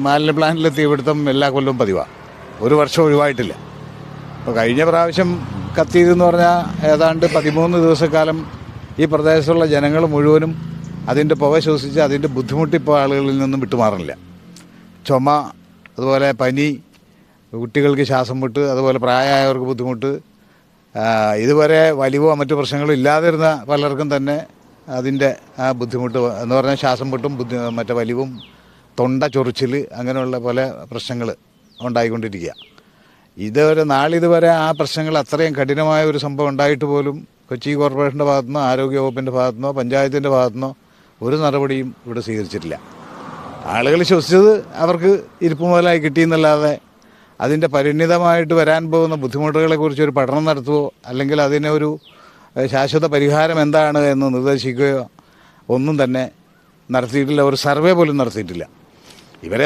മാലിന്യ പ്ലാന്റിലെ തീപിടുത്തം എല്ലാ കൊല്ലവും പതിവാണ്. ഒരു വർഷം ഒഴിവായിട്ടില്ല. അപ്പോൾ കഴിഞ്ഞ പ്രാവശ്യം കത്തിയതെന്ന് പറഞ്ഞാൽ ഏതാണ്ട് 13 ദിവസക്കാലം ഈ പ്രദേശത്തുള്ള ജനങ്ങൾ മുഴുവനും അതിൻ്റെ പുക ശ്വസിച്ച് അതിൻ്റെ ബുദ്ധിമുട്ടിപ്പോൾ ആളുകളിൽ നിന്നും വിട്ടുമാറുന്നില്ല. ചുമ, അതുപോലെ പനി, കുട്ടികൾക്ക് ശ്വാസം മുട്ട്, അതുപോലെ പ്രായമായവർക്ക് ബുദ്ധിമുട്ട്, ഇതുവരെ വലിവോ മറ്റു പ്രശ്നങ്ങളോ ഇല്ലാതിരുന്ന പലർക്കും തന്നെ അതിൻ്റെ ആ ബുദ്ധിമുട്ട് എന്ന് പറഞ്ഞാൽ ശ്വാസം മുട്ടും മറ്റേ വലിവും തൊണ്ട ചൊറിച്ചിൽ അങ്ങനെയുള്ള പല പ്രശ്നങ്ങൾ ഉണ്ടായിക്കൊണ്ടിരിക്കുക. നാളിതുവരെ ആ പ്രശ്നങ്ങൾ അത്രയും കഠിനമായ ഒരു സംഭവം ഉണ്ടായിട്ട് പോലും കൊച്ചി കോർപ്പറേഷൻ്റെ ഭാഗത്തുനിന്നോ ആരോഗ്യ വകുപ്പിൻ്റെ ഭാഗത്തുനിന്നോ പഞ്ചായത്തിൻ്റെ ഭാഗത്തുനിന്നോ ഒരു നടപടിയും ഇവിടെ സ്വീകരിച്ചിട്ടില്ല. ആളുകൾ ശ്വസിച്ചത് അവർക്ക് ഇരിപ്പ് മുതലായി കിട്ടിയെന്നല്ലാതെ അതിൻ്റെ പരിണിതമായിട്ട് വരാൻ പോകുന്ന ബുദ്ധിമുട്ടുകളെക്കുറിച്ച് ഒരു പഠനം നടത്തുകയോ അല്ലെങ്കിൽ അതിനൊരു ശാശ്വത പരിഹാരം എന്താണ് എന്ന് നിർദ്ദേശിക്കുകയോ ഒന്നും തന്നെ നടത്തിയിട്ടില്ല. ഒരു സർവേ പോലും നടത്തിയിട്ടില്ല. ഇവരെ